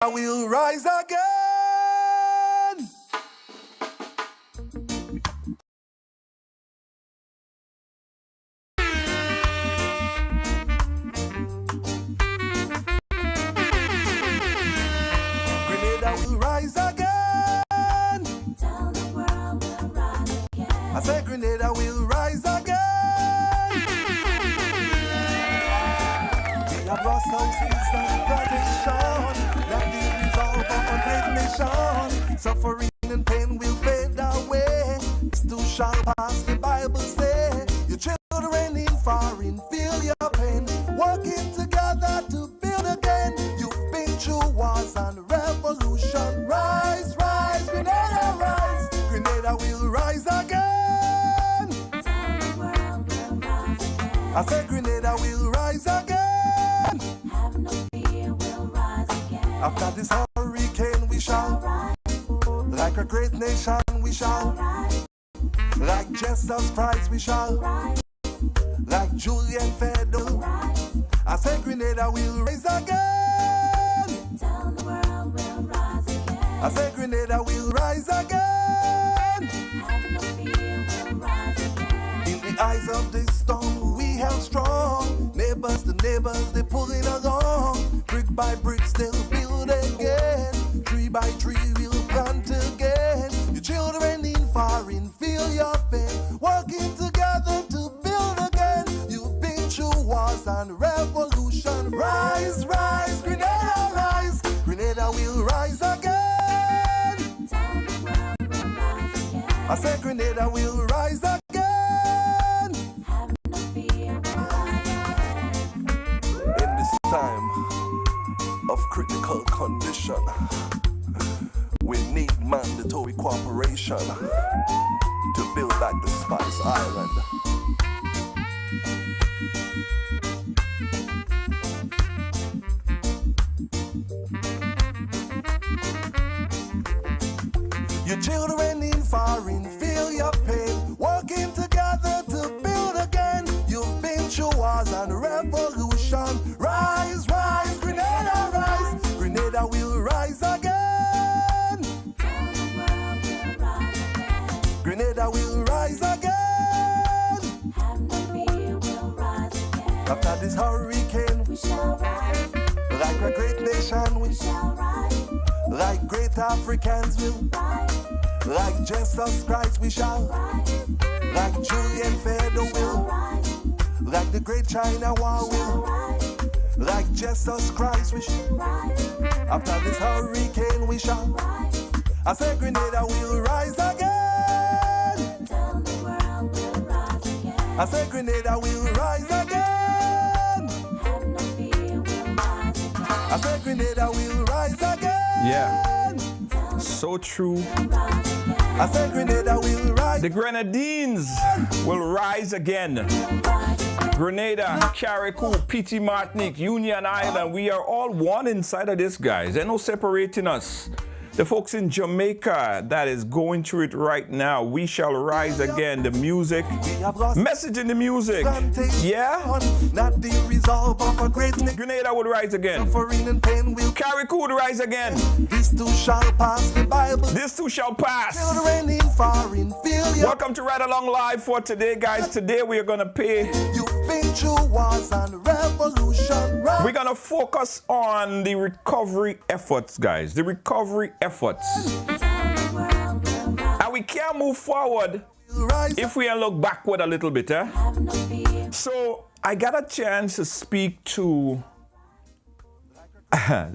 I will rise again. Grenada will rise again. Tell the world we'll rise again. I say Grenada will rise again. We have lost houses and tradition. That the resolve of a great nation. Suffering and pain will fade away. This too shall pass, the Bible say. Your children in foreign feel your pain. Working together to build again. You've been through wars and revolution. Rise, rise, Grenada, rise. Grenada will rise again. Tell the world we'll rise again. I said Grenada will rise again. Have no fear, we'll rise again. After this hurricane we shall Rise, like a great nation we shall rise, like Jesus Christ we shall rise, like Julian Fedel. rise. I said Grenada will rise again. Tell the world we'll rise again. I said Grenada will rise again. Have no fear, we'll rise again. In the eyes of the storm we held strong. Neighbors to neighbors they pulling along. Brick by brick still build again. Tree by tree we'll plant again. Your children in foreign feel your pain. Working together to build again. You've been through wars and revolution. Rise, rise, Grenada rise. Grenada will rise again. Tell the world we'll rise again. I said Grenada will rise again. Have no fear, we'll rise again. In this time of critical condition, we need mandatory cooperation to build back the Spice Island. Your children in foreign feel your pain. Working together to build again. You've been through wars and revolution. Rise, rise, Grenada rise. Grenada will rise again. Tell the world we'll rise again. Grenada will rise again. Have no fear, we'll rise again. After this hurricane, We shall rise, like a great nation, we shall rise, like great Africans will, rise, like Jesus Christ we shall, rise, like Julian Fedel will, rise, like the great China War will, rise, like Jesus Christ we shall. rise, After this hurricane we shall, rise. I say Grenada will rise again. Tell the world we'll rise again. I say Grenada will rise again. Have no fear, we'll rise again. I say Grenada will rise again. Yeah. Tell So true. the world rise again. I say Grenada will rise. The Grenadines will rise again. Grenada, Carriacou, Petit Martinique, Union Island, we are all one inside of this, guys. There's no separating us. The folks in Jamaica that is going through it right now, we shall rise again. The music, We have lost message in the music. plantation. Yeah? Not the resolve of a great nation. Grenada would rise again. Suffering and pain will. Carriacou would rise again. This too shall pass, the Bible. This too shall pass. Children in foreign feel your. Welcome to Ride Along Live for today, guys. Today we are going to pay. You've been through wars and revolution. Rise. We're going to focus on the recovery efforts, guys. The recovery efforts. Tell the world we'll rise. And we can't move forward Rise. if we don't look backward a little bit, eh? Have no fear. So I got a chance to speak to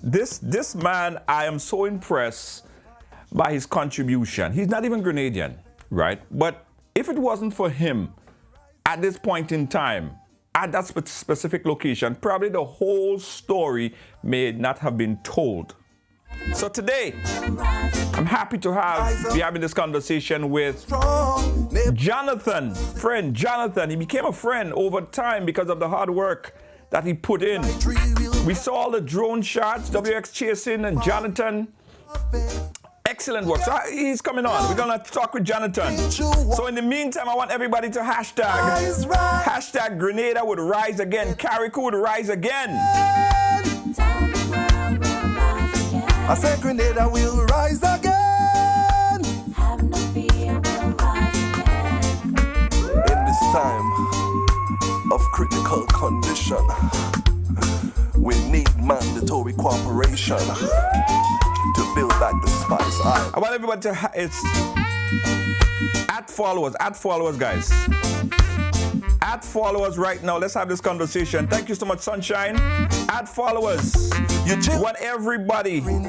this man. I am so impressed by his contribution. He's not even Grenadian, right? But if it wasn't for him at this point in time, at that specific location, probably the whole story may not have been told. So today, I'm happy to be having this conversation with Strong. Neighbor. Jonathan, friend Jonathan. He became a friend over time because of the hard work that he put in. Tree will. We saw all the drone shots, WX chasing, and Jonathan. Excellent work. So he's coming on. We're going to talk with Jonathan. So in the meantime, I want everybody to Rise, rise. hashtag Grenada would rise again. Carriacou would rise again. Tell the world we'll rise again. I said Grenada will rise again. Have no fear, we'll rise again. In this time of critical condition, we need mandatory cooperation to build back the Spice Island. I want everybody to it's at followers, guys. At followers right now. Let's have this conversation. Thank you so much, Sunshine. At followers. You I want everybody working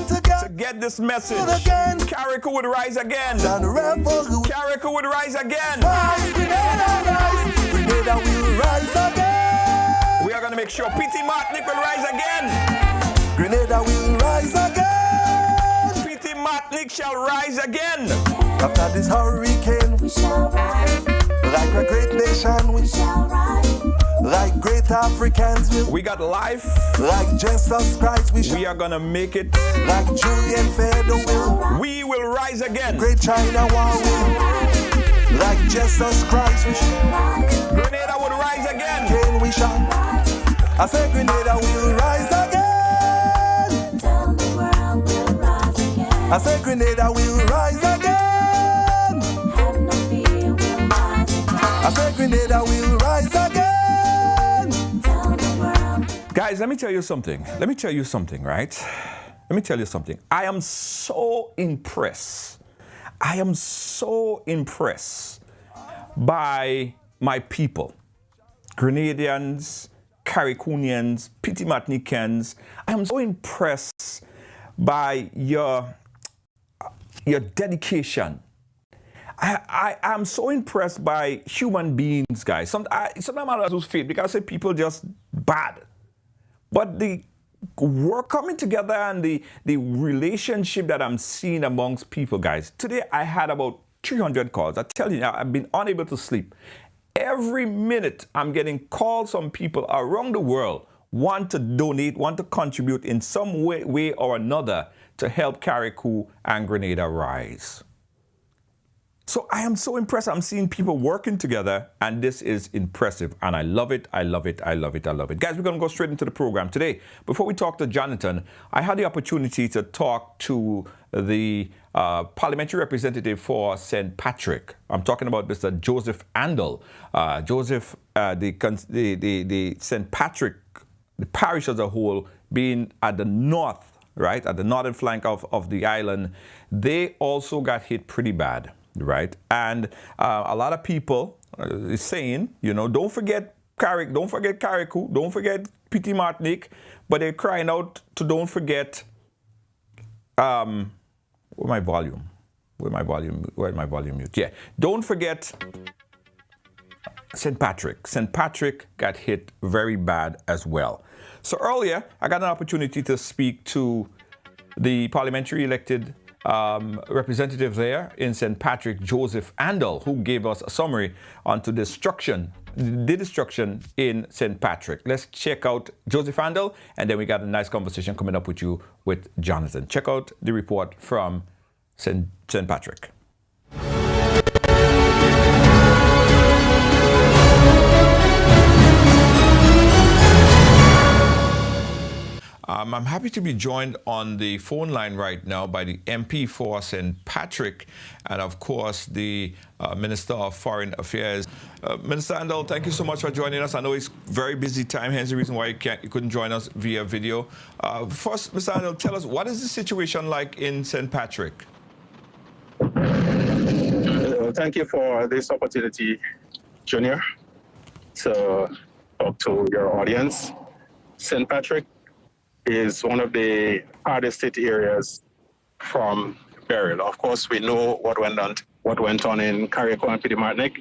together to get this message. again. Carriacou would rise again. And the revolution. Carriacou would rise again. Rise, Grenada will rise again. We are going to make sure P.T. Martinique will rise again. Grenada will rise again. P.T. Martinique shall rise again. After this hurricane, We shall rise, like a great nation, we shall rise. like great Africans will, We got life. like Jesus Christ, we shall, We are going to make it. like Julian Fedor will, We will rise again. great China War will, like Jesus Christ, we shall, Grenada would rise again. Kane we shall, I said Grenada will rise again, Tell the world we'll rise again. I said Grenada will rise again, Have no fear, we'll rise again. I said Grenada will rise again. Tell the world. Guys, let me tell you something. Right? Let me tell you something. I am so impressed. By my people. Grenadians, Carriacouians, P.T. Martiniquans. I am so impressed by your dedication. I am so impressed by human beings, guys. Sometimes I lose faith because I say people just bad. But the work coming together and the relationship that I'm seeing amongst people, guys. Today I had about 300 calls. I tell you now, I've been unable to sleep. Every minute I'm getting calls from people around the world want to donate, want to contribute in some way or another to help Carriacou and Grenada rise. So I am so impressed. I'm seeing people working together, and this is impressive. And I love it. Guys, we're going to go straight into the program today. Before we talk to Jonathan, I had the opportunity to talk to the parliamentary representative for St. Patrick. I'm talking about Mr. Joseph Andel. The St. Patrick, the parish as a whole, being at the north, right, at the northern flank of the island, they also got hit pretty bad. Right, and a lot of people is saying, don't forget Carriacou, don't forget P.T. Martinique, but they're crying out to don't forget. Where's my volume mute? Yeah, don't forget St. Patrick. St. Patrick got hit very bad as well. So earlier, I got an opportunity to speak to the parliamentary elected representative there in St. Patrick, Joseph Andel, who gave us a summary on the destruction in St. Patrick. Let's check out Joseph Andel, and then we got a nice conversation coming up with you with Jonathan. Check out the report from St. Patrick. I'm happy to be joined on the phone line right now by the MP for St. Patrick and, of course, the Minister of Foreign Affairs. Minister Andel, thank you so much for joining us. I know it's very busy time, hence the reason why you couldn't join us via video. First, Mr. Andel, tell us, what is the situation like in St. Patrick? Thank you for this opportunity, Junior, to talk to your audience. St. Patrick is one of the hardest hit areas from Beryl. Of course, we know what went on in Carriacou and P.T. Martinique.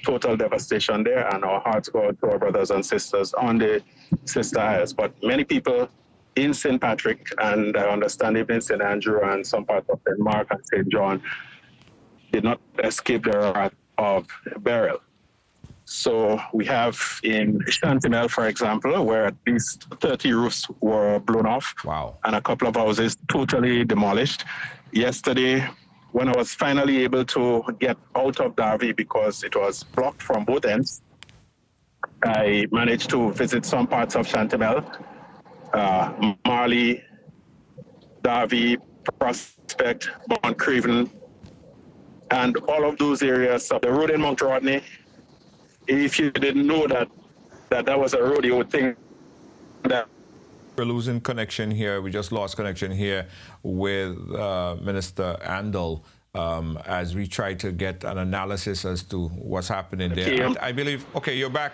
Total devastation there, and our hearts go out to our brothers and sisters on the Sister Isles. But many people in St. Patrick, and I understand even in St. Andrew and some parts of St. Mark and St. John, did not escape the wrath of Beryl. So we have in Chantimel, for example, where at least 30 roofs were blown off. Wow. And a couple of houses totally demolished. Yesterday, when I was finally able to get out of Darby because it was blocked from both ends, I managed to visit some parts of Chantimel. Marley, Davie, Prospect, Mount Craven, and all of those areas of the road in Mount Rodney. If you didn't know that was a road, you would think that. We're losing connection here. We just lost connection here with Minister Andal as we try to get an analysis as to what's happening there. Okay. I believe, okay, you're back,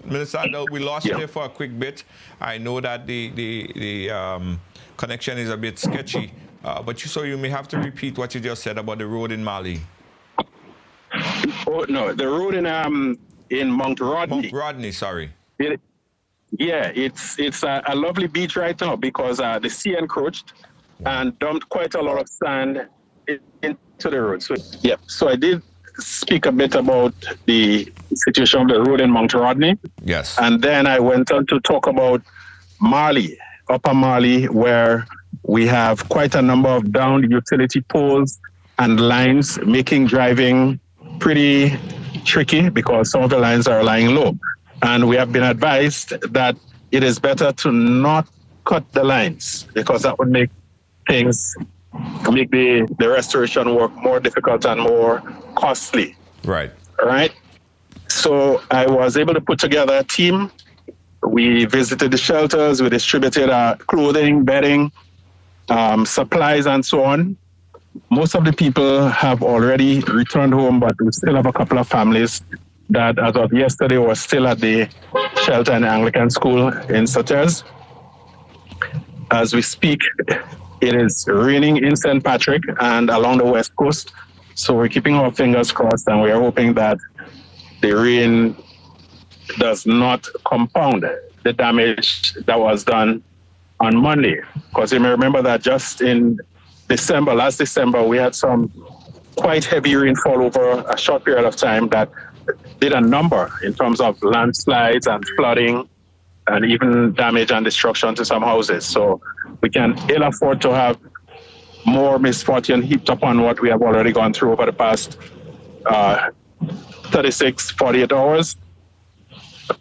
Minister Andal. We lost you there for a quick bit. I know that the connection is a bit sketchy, but so you may have to repeat what you just said about the road in Mali. Oh no, the road in Mount Rodney. Mount Rodney, sorry. It's a lovely beach right now because the sea encroached and dumped quite a lot of sand into the road. So I did speak a bit about the situation of the road in Mount Rodney. Yes. And then I went on to talk about Marley, Upper Marley, where we have quite a number of downed utility poles and lines, making driving pretty tricky because some of the lines are lying low. And we have been advised that it is better to not cut the lines because that would make the restoration work more difficult and more costly. Right. All right. So I was able to put together a team. We visited the shelters. We distributed clothing, bedding, supplies, and so on. Most of the people have already returned home, but we still have a couple of families that as of yesterday was still at the shelter in the Anglican school in Sauters. As we speak, it is raining in St. Patrick and along the west coast. So we're keeping our fingers crossed and we're hoping that the rain does not compound the damage that was done on Monday. Because you may remember that just in last December, we had some quite heavy rainfall over a short period of time that did a number in terms of landslides and flooding and even damage and destruction to some houses. So we can ill afford to have more misfortune heaped upon what we have already gone through over the past 36, 48 hours,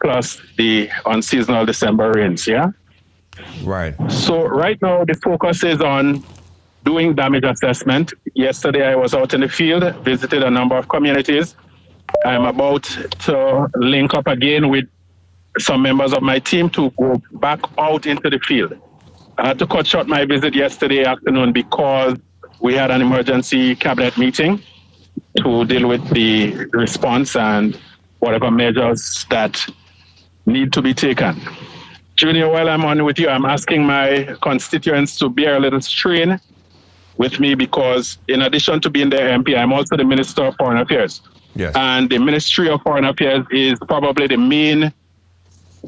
plus the unseasonal December rains, yeah? Right. So right now the focus is on doing damage assessment. Yesterday I was out in the field, visited a number of communities. I'm about to link up again with some members of my team to go back out into the field. I had to cut short my visit yesterday afternoon because we had an emergency cabinet meeting to deal with the response and whatever measures that need to be taken. Junior, while I'm on with you, I'm asking my constituents to bear a little strain with me because in addition to being the MP, I'm also the Minister of Foreign Affairs. Yes. And the Ministry of Foreign Affairs is probably the main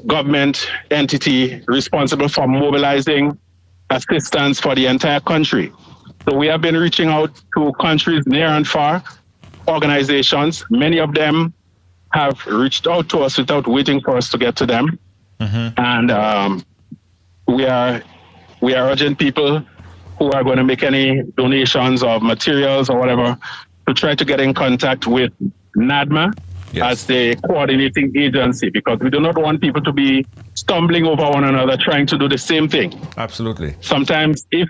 government entity responsible for mobilizing assistance for the entire country. So we have been reaching out to countries near and far, organizations. Many of them have reached out to us without waiting for us to get to them. Mm-hmm. And we are urging people who are going to make any donations of materials or whatever to try to get in contact with NADMA as the coordinating agency, because we do not want people to be stumbling over one another trying to do the same thing. Absolutely. Sometimes if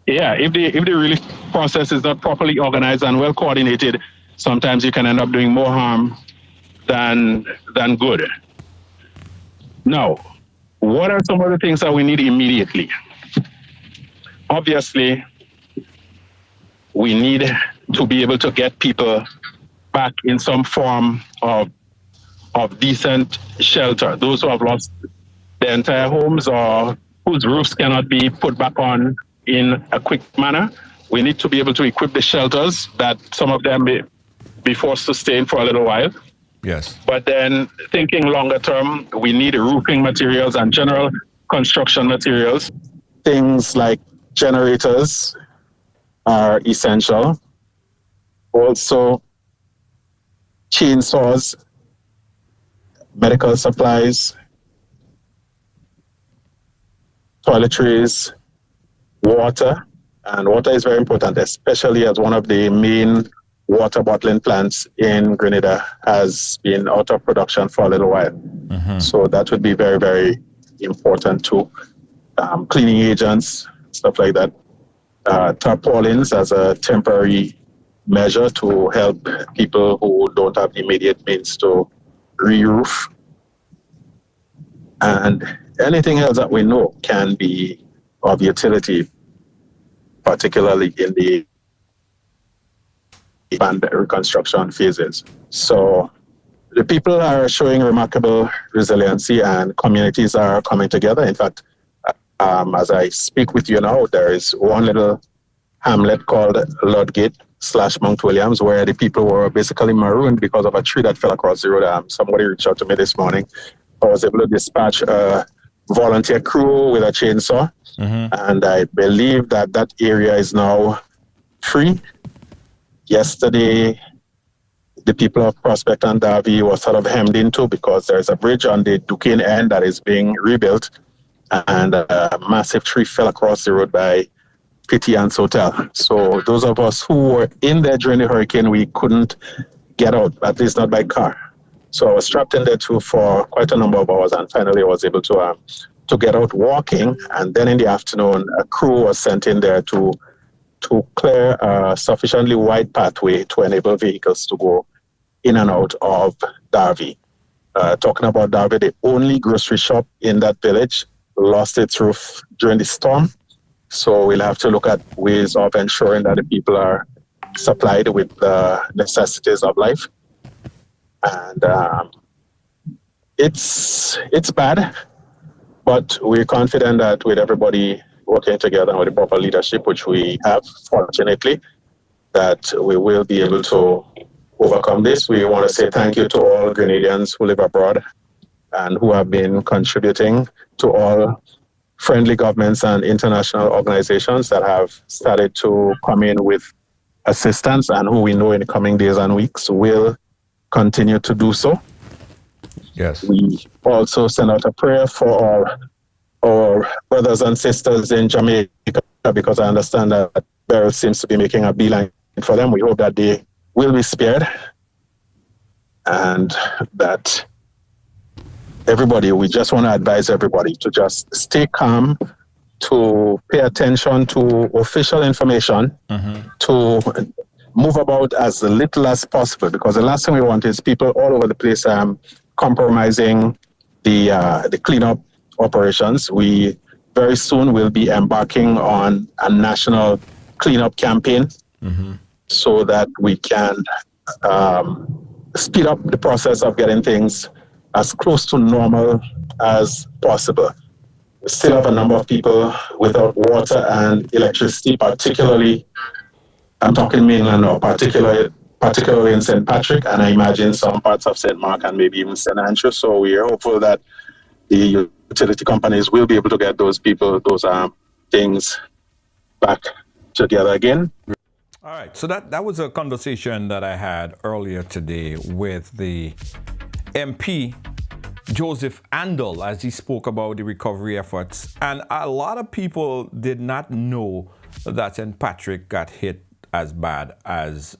the relief process is not properly organized and well coordinated, sometimes you can end up doing more harm than good. Now, what are some of the things that we need immediately? Obviously, we need to be able to get people back in some form of decent shelter. Those who have lost their entire homes or whose roofs cannot be put back on in a quick manner, we need to be able to equip the shelters that some of them may be forced to stay in for a little while. Yes. But then thinking longer term, we need roofing materials and general construction materials. Things like generators are essential. Also, chainsaws, medical supplies, toiletries, water. And water is very important, especially as one of the main water bottling plants in Grenada has been out of production for a little while. Mm-hmm. So that would be very, very important too. cleaning agents, stuff like that. Tarpaulins as a temporary measure to help people who don't have the immediate means to re-roof. And anything else that we know can be of utility, particularly in the reconstruction phases. So the people are showing remarkable resiliency and communities are coming together. In fact, as I speak with you now, there is one little hamlet called Ludgate / Mount Williams where the people were basically marooned because of a tree that fell across the road. Somebody reached out to me this morning. I was able to dispatch a volunteer crew with a chainsaw, and I believe that that area is now free. Yesterday, the people of Prospect and Darby were sort of hemmed into because there's a bridge on the Duquesne end that is being rebuilt, and a massive tree fell across the road by Pitty Ann's Hotel. So those of us who were in there during the hurricane, we couldn't get out, at least not by car. So I was trapped in there too for quite a number of hours, and finally I was able to get out walking. And then in the afternoon, a crew was sent in there to clear a sufficiently wide pathway to enable vehicles to go in and out of Darby. Talking about Darby, the only grocery shop in that village lost its roof during the storm. So we'll have to look at ways of ensuring that the people are supplied with the necessities of life. And it's bad, but we're confident that with everybody working together and with the proper leadership, which we have, fortunately, that we will be able to overcome this. We want to say thank you to all Grenadians who live abroad and who have been contributing, to all friendly governments and international organizations that have started to come in with assistance and who we know in the coming days and weeks will continue to do so. Yes. We also send out a prayer for our brothers and sisters in Jamaica, because I understand that Beryl seems to be making a beeline for them. We hope that they will be spared, and that we just want to advise everybody to just stay calm, to pay attention to official information, to move about as little as possible, because the last thing we want is people all over the place compromising the cleanup operations. We very soon will be embarking on a national cleanup campaign so that we can speed up the process of getting things as close to normal as possible. We still have a number of people without water and electricity, particularly, I'm talking mainland now, particularly in St. Patrick, and I imagine some parts of St. Mark and maybe even St. Andrew. So we are hopeful that the utility companies will be able to get those people, those things back together again. All right, so that was a conversation that I had earlier today with the MP, Joseph Andel, as he spoke about the recovery efforts. And a lot of people did not know that St. Patrick got hit as bad as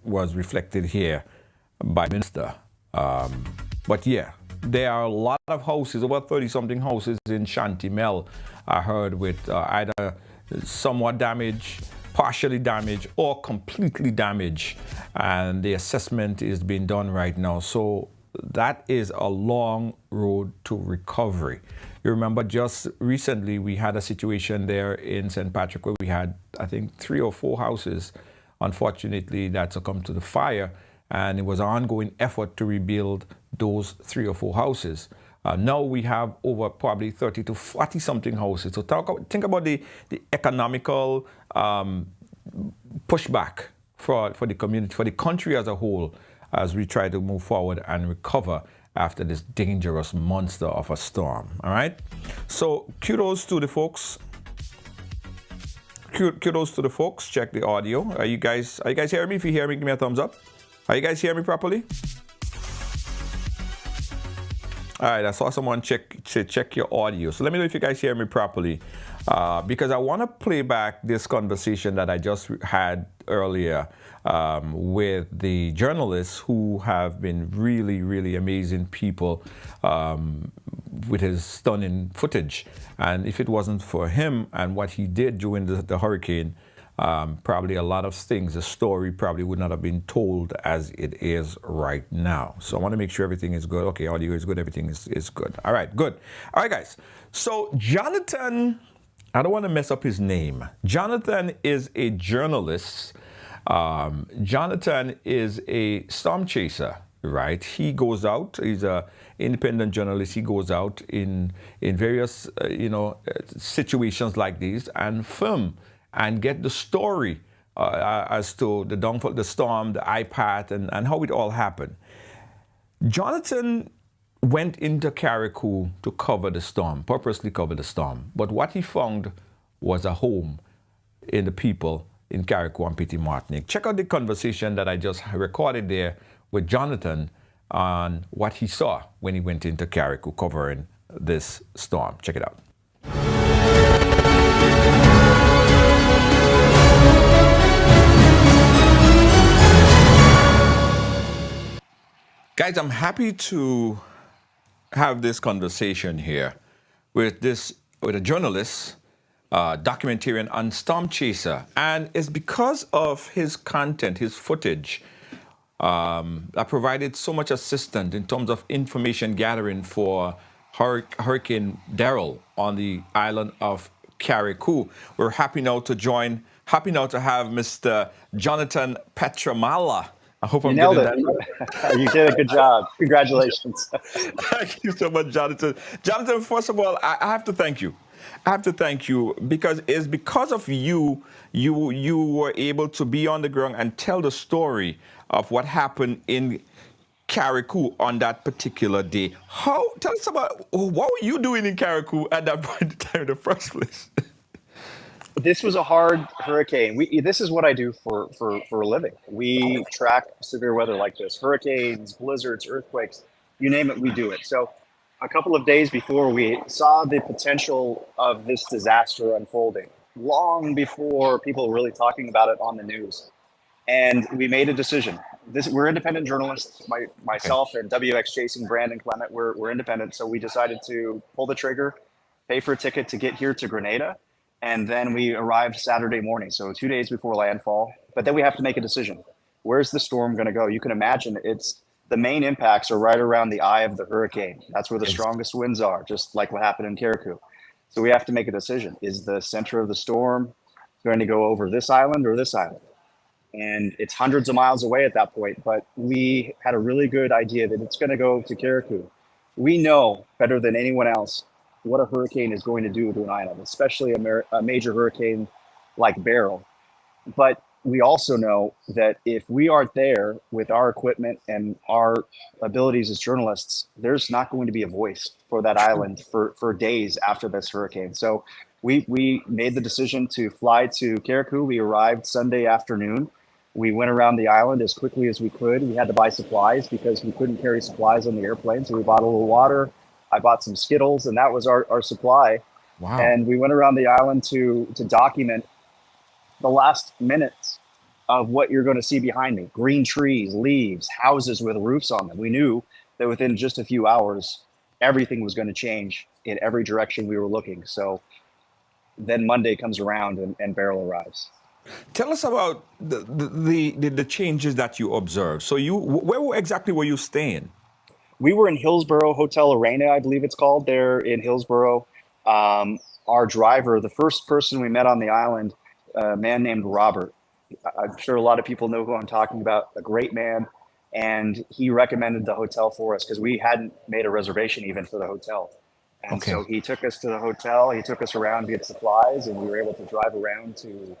was reflected here by the minister. But yeah, there are a lot of houses, over 30-something houses in Shantimel, I heard, with either somewhat damaged, partially damaged, or completely damaged. And the assessment is being done right now. So that is a long road to recovery. You remember just recently we had a situation there in St. Patrick where we had, I think, 3 or 4 houses, unfortunately, that succumbed to the fire. And it was an ongoing effort to rebuild those 3 or 4 houses. Now we have over probably 30 to 40 something houses. So think about the economical pushback for the community, for the country as a whole, as we try to move forward and recover after this dangerous monster of a storm. All right. So kudos to the folks. Kudos to the folks. Check the audio. Are you guys hearing me? If you hear me, give me a thumbs up. Are you guys hearing me properly? All right, I saw someone check your audio. So let me know if you guys hear me properly, because I want to play back this conversation that I just had earlier with the journalists who have been really, really amazing people with his stunning footage. And if it wasn't for him and what he did during the hurricane, probably a lot of things, the story probably would not have been told as it is right now. So I want to make sure everything is good. Okay, audio is good, everything is good. All right, good. All right, guys. So Jonathan, I don't want to mess up his name. Jonathan is a journalist. Jonathan is a storm chaser, right? He goes out, he's an independent journalist. He goes out in various, situations like these and film and get the story as to the downfall, the storm, the iPad, and how it all happened. Jonathan went into Carriacou to cover the storm, purposely cover the storm. But what he found was a home in the people in Carriacou and Petit Martinique. Check out the conversation that I just recorded there with Jonathan on what he saw when he went into Carriacou covering this storm. Check it out. Guys, I'm happy to have this conversation here with a journalist, documentarian and storm chaser. And it's because of his content, his footage, that provided so much assistance in terms of information gathering for Hurricane Beryl on the island of Carriacou. We're happy now to have Mr. Jonathan Petramala. I hope I'm nailed getting it. that. You did a good job. Congratulations. Thank you so much, Jonathan. Jonathan, first of all, I have to thank you. I have to thank you because it's because of you were able to be on the ground and tell the story of what happened in Carriacou on that particular day. Tell us about what were you doing in Carriacou at that point in time in the first place? This was a hard hurricane. This is what I do for a living. We track severe weather like this: hurricanes, blizzards, earthquakes, you name it, we do it. So a couple of days before we saw the potential of this disaster unfolding, long before people were really talking about it on the news. And we made a decision. We're independent journalists, myself and WX Chasing, Brandon Clement, we're independent. So we decided to pull the trigger, pay for a ticket to get here to Grenada. And then we arrived Saturday morning, so 2 days before landfall. But then we have to make a decision. Where's the storm going to go? You can imagine the main impacts are right around the eye of the hurricane. That's where the strongest winds are, just like what happened in Carriacou. So we have to make a decision. Is the center of the storm going to go over this island or this island? And it's hundreds of miles away at that point, but we had a really good idea that it's going to go to Carriacou. We know better than anyone else what a hurricane is going to do to an island, especially a major hurricane like Beryl. But we also know that if we aren't there with our equipment and our abilities as journalists, there's not going to be a voice for that island for days after this hurricane. So we made the decision to fly to Carriacou. We arrived Sunday afternoon. We went around the island as quickly as we could. We had to buy supplies because we couldn't carry supplies on the airplane. So we bought a little water. I bought some Skittles, and that was our supply. Wow. And we went around the island to document the last minutes of what you're going to see behind me. Green trees, leaves, houses with roofs on them. We knew that within just a few hours, everything was going to change in every direction we were looking. So then Monday comes around and Beryl arrives. Tell us about the changes that you observed. So where exactly were you staying? We were in Hillsborough, Hotel Arena, I believe it's called, there in Hillsborough. Our driver, the first person we met on the island, a man named Robert. I'm sure a lot of people know who I'm talking about, a great man. And he recommended the hotel for us because we hadn't made a reservation even for the hotel. And so he took us to the hotel, he took us around to get supplies, and we were able to drive around to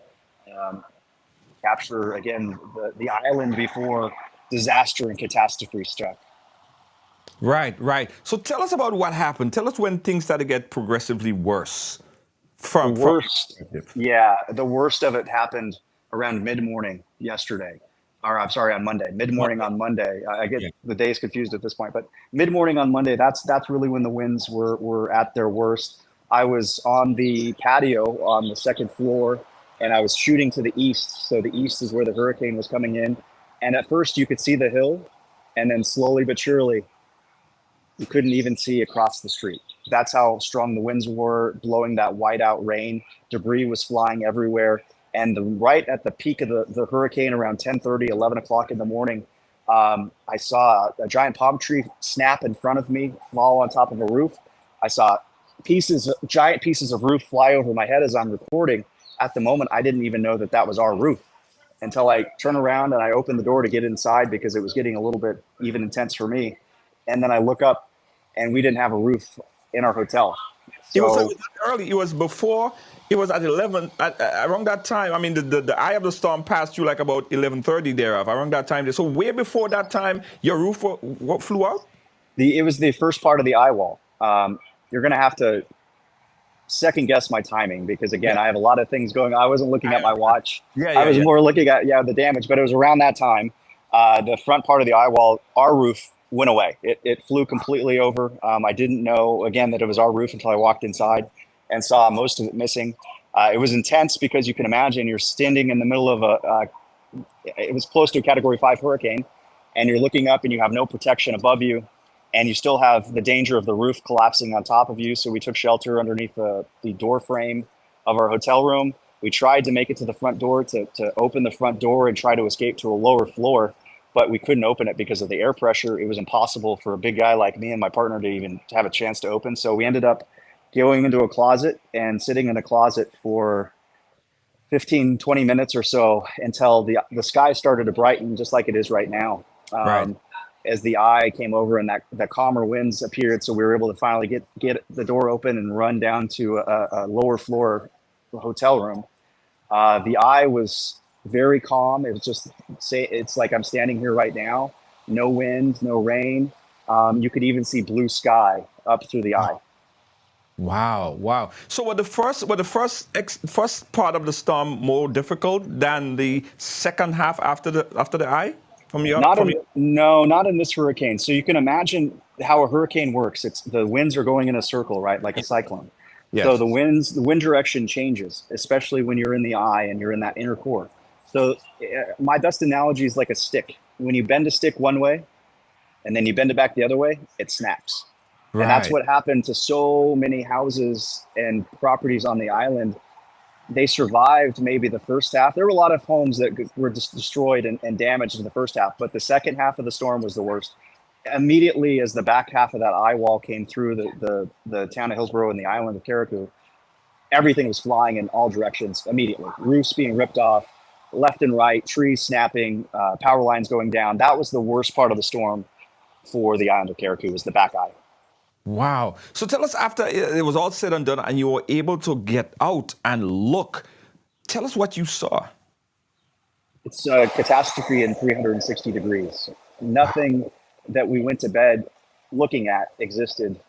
capture, again, the island before disaster and catastrophe struck. Right. So tell us about what happened. Tell us when things started to get progressively worse. The worst of it happened around mid-morning yesterday. Or I'm sorry, on Monday. Mid-morning on Monday. I get the days confused at this point, but mid-morning on Monday, that's really when the winds were at their worst. I was on the patio on the second floor and I was shooting to the east. So the east is where the hurricane was coming in. And at first you could see the hill, and then slowly but surely, you couldn't even see across the street. That's how strong the winds were, blowing that whiteout rain. Debris was flying everywhere. And right at the peak of the hurricane, around 10:30, 11 o'clock in the morning, I saw a giant palm tree snap in front of me, fall on top of a roof. I saw giant pieces of roof fly over my head as I'm recording. At the moment, I didn't even know that that was our roof until I turned around and I opened the door to get inside because it was getting a little bit even intense for me. And then I look up and we didn't have a roof in our hotel. It was So early. It was before. It was at 11. Around that time. I mean, the eye of the storm passed through like about 11:30 thereof. Around that time. So way before that time, your roof what flew out? it was the first part of the eye wall. You're going to have to second guess my timing because again, I have a lot of things going on. I wasn't looking at my watch. I was more looking at the damage, but it was around that time. The front part of the eye wall, our roof went away. It flew completely over. I didn't know again that it was our roof until I walked inside and saw most of it missing. It was intense because you can imagine you're standing in the middle of it was close to a Category 5 hurricane, and you're looking up and you have no protection above you, and you still have the danger of the roof collapsing on top of you. So we took shelter underneath the door frame of our hotel room. We tried to make it to the front door to open the front door and try to escape to a lower floor, but we couldn't open it because of the air pressure. It was impossible for a big guy like me and my partner to even have a chance to open. So we ended up going into a closet and sitting in a closet for 15, 20 minutes or so until the sky started to brighten just like it is right now. As the eye came over and the calmer winds appeared. So we were able to finally get the door open and run down to a lower floor hotel room. The eye was very calm. It was just, it's like I'm standing here right now. No wind, no rain. You could even see blue sky up through the eye. Wow. So was the first part of the storm more difficult than the second half after the eye? No, not in this hurricane. So you can imagine how a hurricane works. It's the winds are going in a circle, right? Like a cyclone. Yes. So the wind direction changes, especially when you're in the eye and you're in that inner core. So my best analogy is like a stick. When you bend a stick one way and then you bend it back the other way, it snaps. And that's what happened to so many houses and properties on the island. They survived maybe the first half. There were a lot of homes that were destroyed and damaged in the first half, but the second half of the storm was the worst. Immediately as the back half of that eye wall came through the town of Hillsborough and the island of Carriacou, everything was flying in all directions immediately. Roofs being ripped off, left and right, trees snapping, power lines going down. That was the worst part of the storm for the island of Carriacou, was the back eye. Wow. So tell us, after it was all said and done and you were able to get out and look, tell us what you saw. It's a catastrophe in 360 degrees. Nothing that we went to bed looking at existed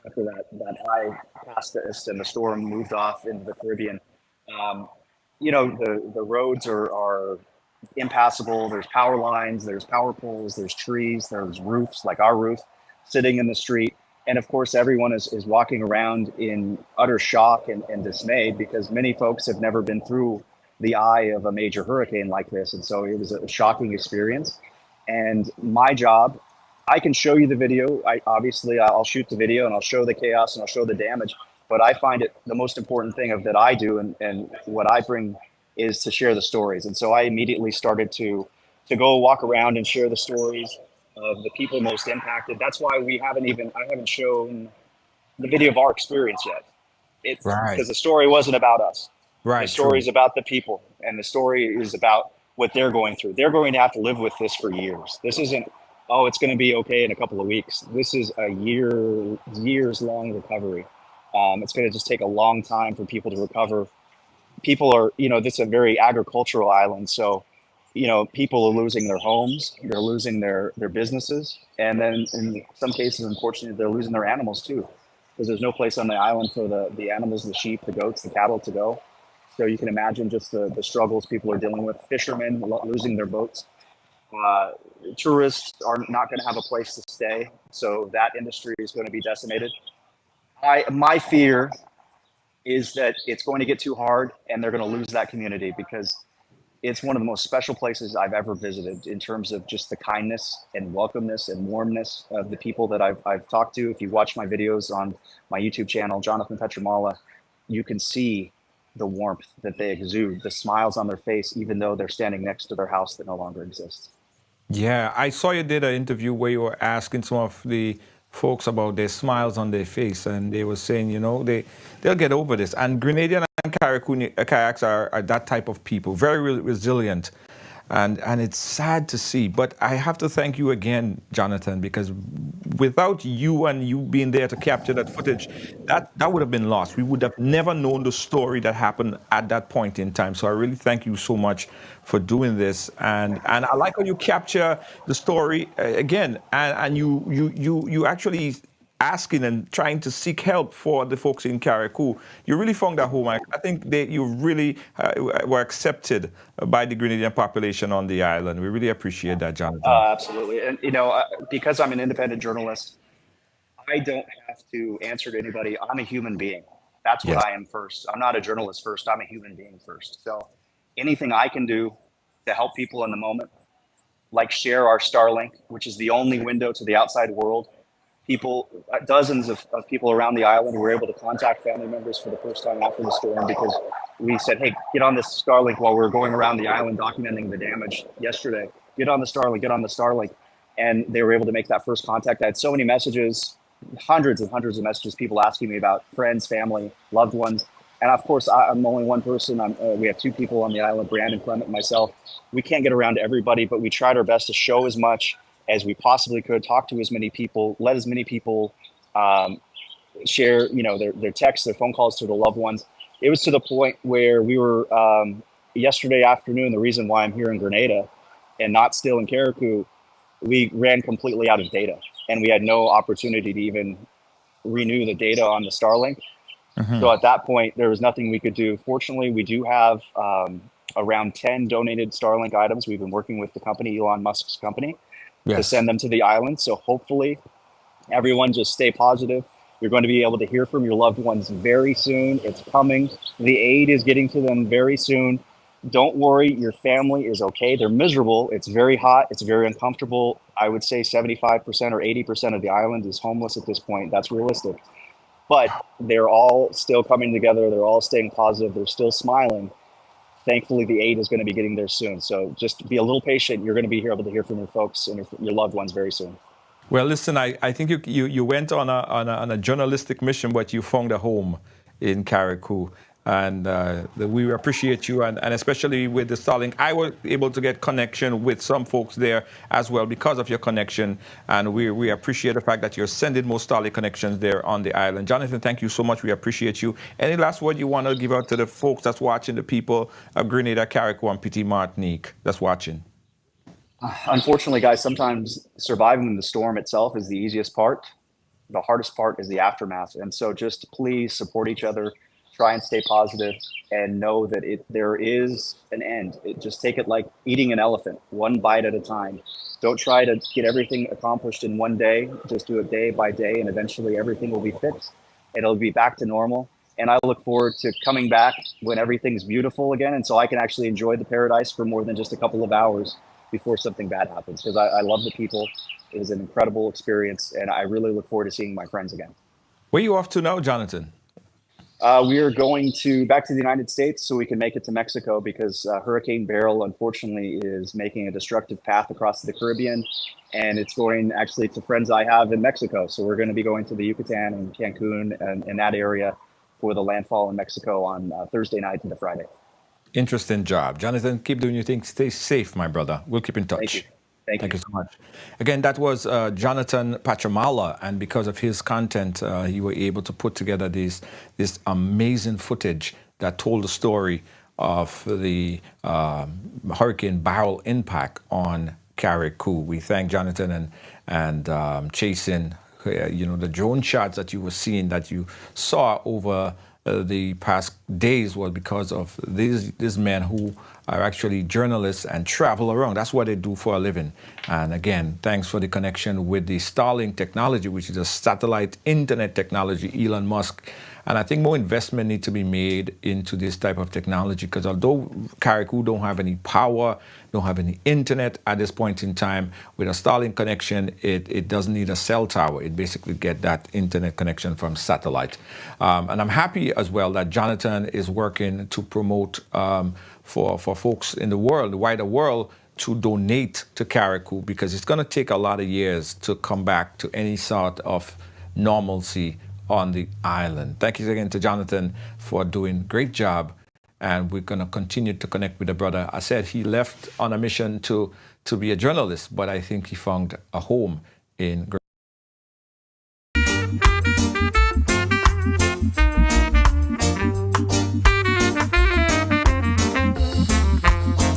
after that eye passed us and the storm moved off into the Caribbean. The roads are impassable. There's power lines, there's power poles, there's trees, there's roofs like our roof sitting in the street. And of course, everyone is walking around in utter shock and dismay because many folks have never been through the eye of a major hurricane like this. And so it was a shocking experience. And my job, I can show you the video. I'll shoot the video and I'll show the chaos and I'll show the damage. But I find it the most important thing that I do and what I bring is to share the stories. And so I immediately started to go walk around and share the stories of the people most impacted. That's why I haven't shown the video of our experience yet. It's because the story wasn't about us. The story is about the people, and the story is about what they're going through. They're going to have to live with this for years. This isn't, it's going to be okay in a couple of weeks. This is a years long recovery. It's going to just take a long time for people to recover. People are, this is a very agricultural island. So, people are losing their homes, they're losing their businesses. And then in some cases, unfortunately, they're losing their animals too, because there's no place on the island for the animals, the sheep, the goats, the cattle to go. So you can imagine just the struggles people are dealing with. Fishermen losing their boats. Tourists are not going to have a place to stay. So that industry is going to be decimated. My fear is that it's going to get too hard and they're going to lose that community, because it's one of the most special places I've ever visited in terms of just the kindness and welcomeness and warmness of the people that I've talked to. If you watch my videos on my YouTube channel, Jonathan Petramala, you can see the warmth that they exude, the smiles on their face, even though they're standing next to their house that no longer exists. Yeah, I saw you did an interview where you were asking some of the folks about their smiles on their face, and they were saying, they'll get over this. And Grenadian and Carriacou are that type of people, very resilient, and it's sad to see. But I have to thank you again, Jonathan, because without you and you being there to capture that footage, that would have been lost. We would have never known the story that happened at that point in time. So I really thank you so much for doing this, and I like how you capture the story again, and you actually asking and trying to seek help for the folks in Carriacou. You really found that home. I think you really were accepted by the Grenadian population on the island. We really appreciate that, Jonathan. Absolutely. And, because I'm an independent journalist, I don't have to answer to anybody. I'm a human being. That's what Yes. I am first. I'm not a journalist first. I'm a human being first. So anything I can do to help people in the moment, like share our Starlink, which is the only window to the outside world. People, dozens of people around the island were able to contact family members for the first time after the storm, because we said, hey, get on this Starlink while we were going around the island documenting the damage yesterday. Get on the Starlink. And they were able to make that first contact. I had so many messages, hundreds and hundreds of messages, people asking me about friends, family, loved ones. And of course, I'm only one person. We have two people on the island, Brandon, Clement, and myself. We can't get around to everybody, but we tried our best to show as much as we possibly could, talk to as many people, let as many people share, their texts, their phone calls to their loved ones. It was to the point where we were yesterday afternoon. The reason why I'm here in Grenada and not still in Carriacou, we ran completely out of data, and we had no opportunity to even renew the data on the Starlink. Mhm. So at that point, there was nothing we could do. Fortunately, we do have around 10 donated Starlink items. We've been working with the company, Elon Musk's company, to Yes. send them to the island. So hopefully everyone just stay positive. You're going to be able to hear from your loved ones very soon. It's coming. The aid is getting to them very soon. Don't worry, your family is okay. They're miserable. It's very hot. It's very uncomfortable. I would say 75% or 80% of the island is homeless at this point. That's realistic. But they're all still coming together. They're all staying positive. They're still smiling. Thankfully, the aid is going to be getting there soon. So just be a little patient. You're going to be able to hear from your folks and your loved ones very soon. Well, listen, I think you went on a journalistic mission, but you found a home in Carriacou. And we appreciate you, and especially with the Starlink. I was able to get connection with some folks there as well because of your connection, and we appreciate the fact that you're sending more Starlink connections there on the island. Jonathan, thank you so much. We appreciate you. Any last word you want to give out to the folks that's watching, the people of Grenada, Carriacou, and Petit Martinique that's watching? Unfortunately, guys, sometimes surviving the storm itself is the easiest part. The hardest part is the aftermath. And so just please support each other. Try and stay positive, and know that there is an end. Just take it like eating an elephant, one bite at a time. Don't try to get everything accomplished in one day. Just do it day by day, and eventually everything will be fixed. It'll be back to normal. And I look forward to coming back when everything's beautiful again, and so I can actually enjoy the paradise for more than just a couple of hours before something bad happens, because I love the people. It is an incredible experience, and I really look forward to seeing my friends again. Where are you off to now, Jonathan? We are going back to the United States so we can make it to Mexico, because Hurricane Beryl, unfortunately, is making a destructive path across the Caribbean, and it's going actually to friends I have in Mexico. So we're going to be going to the Yucatan and Cancun and in that area for the landfall in Mexico on Thursday night into Friday. Interesting job. Jonathan, keep doing your thing. Stay safe, my brother. We'll keep in touch. Thank you. Thank you. Thank you so much. Again, that was Jonathan Petramala, and because of his content, he was able to put together this amazing footage that told the story of the Hurricane Beryl impact on Carriacou. We thank Jonathan and chasing, the drone shots that you were seeing, that you saw over the past days was because of these men who are actually journalists and travel around. That's what they do for a living. And again, thanks for the connection with the Starlink technology, which is a satellite internet technology Elon Musk And I think more investment needs to be made into this type of technology, because although Carriacou don't have any power, don't have any internet at this point in time, with a Starlink connection, it doesn't need a cell tower. It basically get that internet connection from satellite. And I'm happy as well that Jonathan is working to promote for folks in the world, the wider world, to donate to Carriacou, because it's going to take a lot of years to come back to any sort of normalcy on the island. Thank you again to Jonathan for doing a great job, and we're going to continue to connect with the brother. I said he left on a mission to be a journalist, but I think he found a home in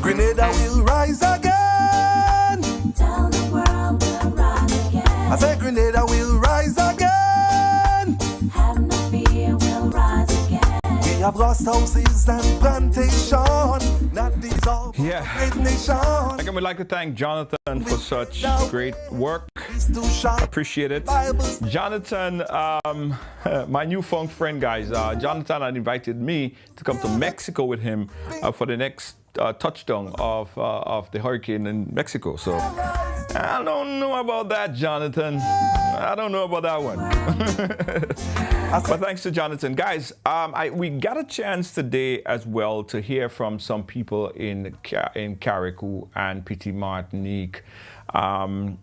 Grenada will rise again. Tell the world we'll rise again. I said Grenada will rise again. Have no fear, we'll rise again. We have lost houses and plantation. Not these all Yeah. great nation. Again, we'd like to thank Jonathan for such great work. It's too sharp. Appreciate it. Bibles. Jonathan, my newfound friend, guys. Jonathan had invited me to come to Mexico with him for the next touchdown of the hurricane in Mexico. So I don't know about that, Jonathan. I don't know about that one. But thanks to Jonathan. Guys, we got a chance today as well to hear from some people in Carriacou and Petit Martinique. And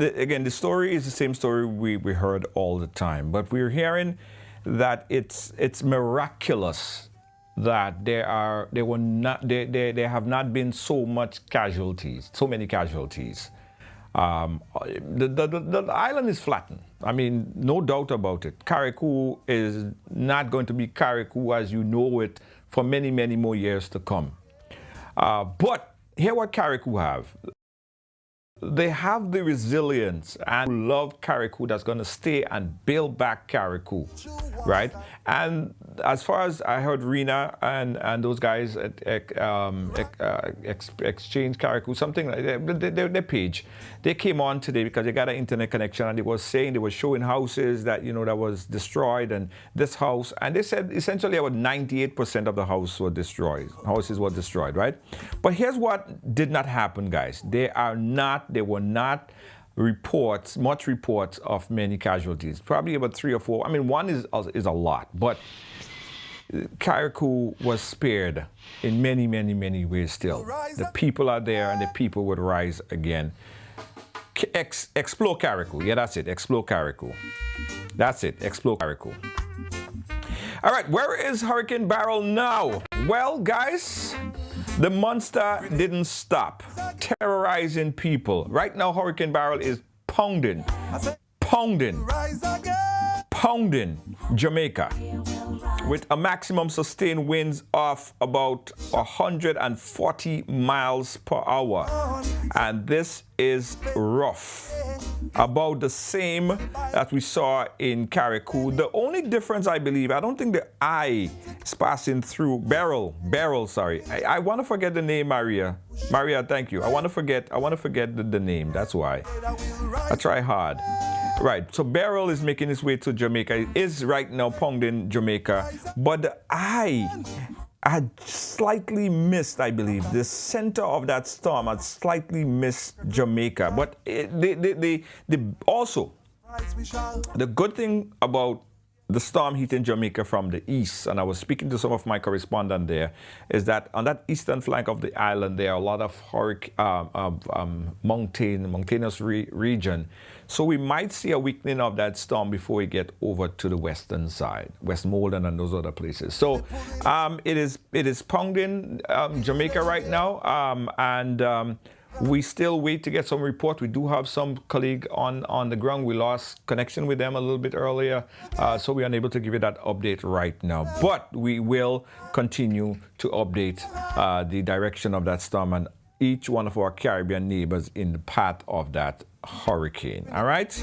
again, the story is the same story we heard all the time, but we're hearing that it's miraculous that there have not been so many casualties. The island is flattened. I mean, no doubt about it. Carriacou is not going to be Carriacou as you know it for many, many more years to come. But here what Carriacou have. They have the resilience and love Carriacou that's going to stay and build back Carriacou, right? And as far as I heard, Rena and those guys at Exchange Carriacou, something like their page, they came on today because they got an internet connection, and they were showing houses that that was destroyed, and this house, and they said essentially about 98% of the houses were destroyed, right? But here's what did not happen, guys. There were not much reports of many casualties. Probably about 3 or 4. I mean, one is a lot, but Carriacou was spared in many, many, many ways still. The people are there, and the people would rise again. Explore Carriacou. Yeah, that's it. Explore Carriacou. That's it. Explore Carriacou. All right, where is Hurricane Beryl now? Well, guys, the monster didn't stop terrorizing people. Right now, Hurricane Beryl is pounding Jamaica with a maximum sustained winds of about 140 miles per hour. And this is rough. About the same that we saw in Carriacou. The only difference, I believe, I don't think the eye is passing through Beryl, sorry. I want to forget the name, Maria. Maria, thank you. I want to forget the name. That's why. I try hard. Right, so Beryl is making its way to Jamaica. It is right now pounding Jamaica, but the eye had slightly missed, I believe. The center of that storm had slightly missed Jamaica. But also, the good thing about the storm hitting Jamaica from the east, and I was speaking to some of my correspondents there, is that on that eastern flank of the island, there are a lot of mountainous region. So we might see a weakening of that storm before we get over to the western side, Westmoreland and those other places. So it is pounding Jamaica right now, and we still wait to get some report. We do have some colleague on the ground. We lost connection with them a little bit earlier, so we're unable to give you that update right now. But we will continue to update the direction of that storm and each one of our Caribbean neighbors in the path of that hurricane. All right?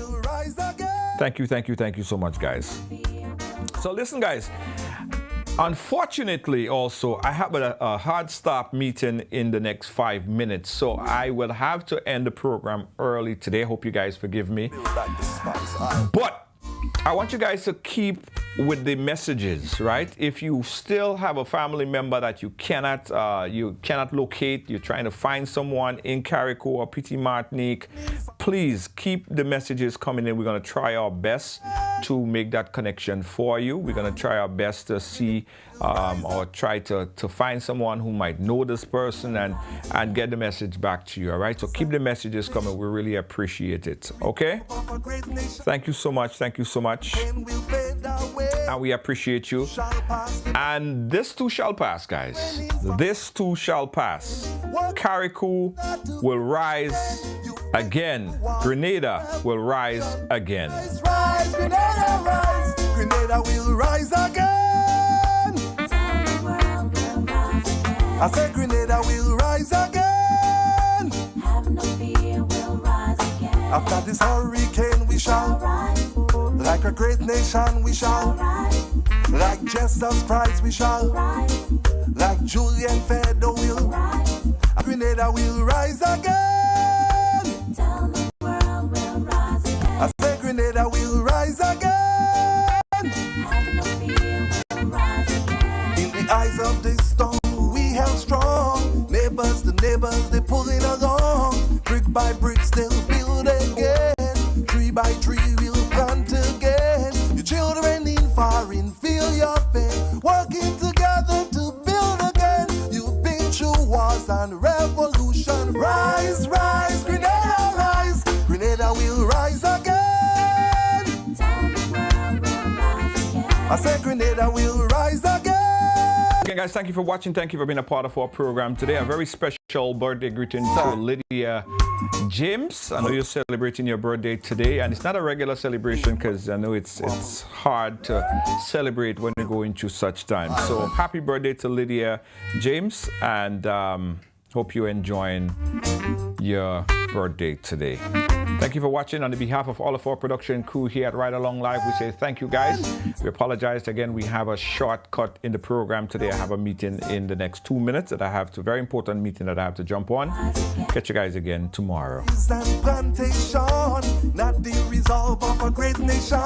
Thank you so much, guys. So listen, guys. Unfortunately, also, I have a hard stop meeting in the next 5 minutes, so I will have to end the program early today. Hope you guys forgive me. But I want you guys to keep with the messages, right? If you still have a family member that you cannot locate, you're trying to find someone in Carriacou or Petit Martinique, please keep the messages coming in. We're going to try our best to make that connection for you. We're going to try our best to see or try to find someone who might know this person and get the message back to you, all right? So keep the messages coming. We really appreciate it, okay? Thank you so much. Thank you so much. And we appreciate you. And this too shall pass, guys. This too shall pass. Carriacou will rise again. Grenada will rise again. Rise, Grenada, rise. Grenada will rise again. I said Grenada will rise again. Have no fear, we'll rise again. After this hurricane we shall Rise, like a great nation we shall rise, like Jesus Christ we shall rise, like Julian Fedo will rise. Grenada will rise again. Tell the world we'll rise again. I say Grenada will rise again. Have no fear, we'll rise again. In the eyes of this storm we held strong. Neighbors, the neighbors, they pulling along. Brick by brick still build again. Tree by tree we'll plant again. Your children in foreign feel your pain. Working together to build again. You've been through wars and revolution. Rise, rise, Grenada rise. Grenada will rise again. Tell the world we'll rise again. I said Grenada will rise again. Okay, guys, thank you for watching. Thank you for being a part of our program today. A very special birthday greeting to Lydia James. I know you're celebrating your birthday today, and it's not a regular celebration because I know it's hard to celebrate when you go into such times. So happy birthday to Lydia James, and hope you're enjoying your birthday today. Thank you for watching. On behalf of all of our production crew here at Ride Along Live, we say thank you, guys. We apologize again. We have a shortcut in the program today. I have a meeting in the next 2 minutes that I have to, very important meeting that I have to jump on. Catch you guys again tomorrow. And plantation, not the resolve of a great nation.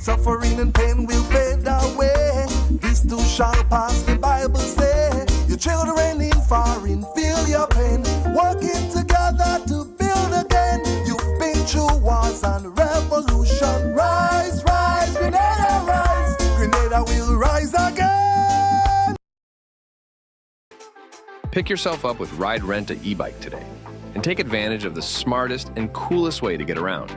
Suffering and pain will fade away. This too shall pass, the Bible say. Your children in foreign feel your pain. Working together to build again. You've been through wars and revolution. Rise, rise, Grenada rise. Grenada will rise again. Pick yourself up with Ride Rent a e-bike today and take advantage of the smartest and coolest way to get around.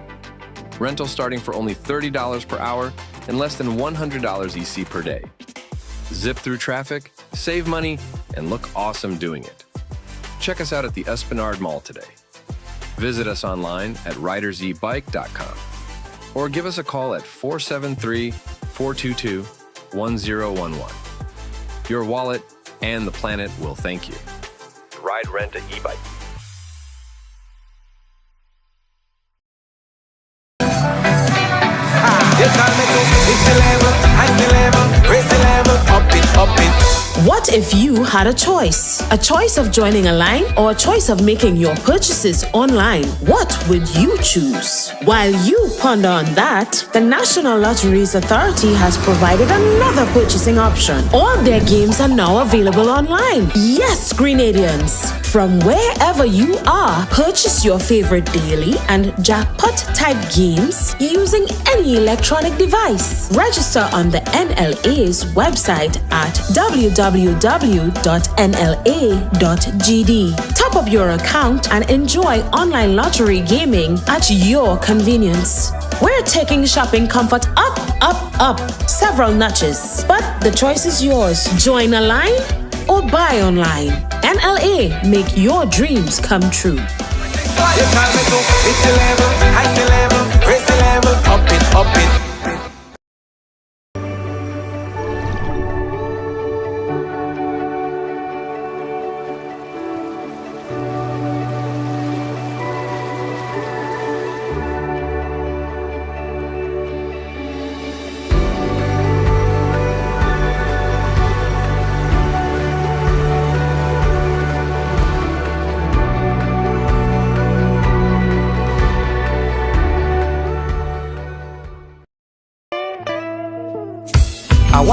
Rental starting for only $30 per hour and less than $100 EC per day. Zip through traffic, save money, and look awesome doing it. Check us out at the Esplanade Mall today. Visit us online at ridersebike.com or give us a call at 473-422-1011. Your wallet and the planet will thank you. Ride Rent a e-bike. What if you had a choice? A choice of joining a line or a choice of making your purchases online? What would you choose? While you ponder on that, the National Lotteries Authority has provided another purchasing option. All their games are now available online. Yes, Grenadians! From wherever you are, purchase your favorite daily and jackpot type games using any electronic device. Register on the NLA's website at www.nla.gd. Top up your account and enjoy online lottery gaming at your convenience. We're taking shopping comfort up, up, up several notches. But the choice is yours. Join a line or buy online. NLA, make your dreams come true. Up it.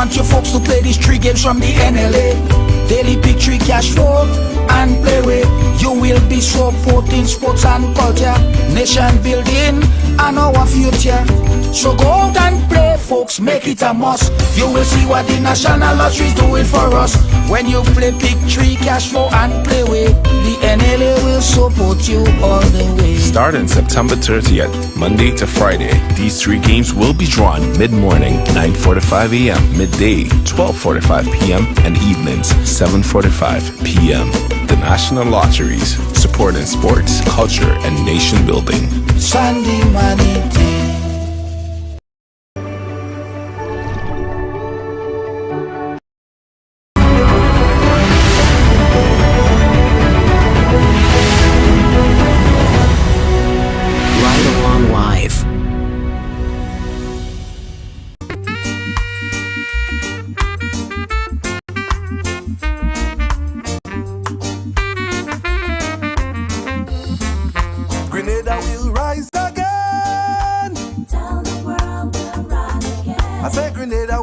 want your folks to play these 3 games from the NLA. Daily pick 3 cash flow and play with. You will be supporting sports and culture, nation building and our future. So go out and play, folks, make it a must. You will see what the National Lottery is doing for us. When you play pick 3 cash flow and play with, the NLA will support you all the way. Starting September 30th, Monday to Friday, these 3 games will be drawn mid-morning, 9:45 a.m., midday, 12:45 p.m., and evenings, 7:45 p.m. The National Lotteries, supporting sports, culture, and nation building. Sunday money day. Ride Along Live. Grenada will rise again. Tell the world we'll rise again. I say Grenada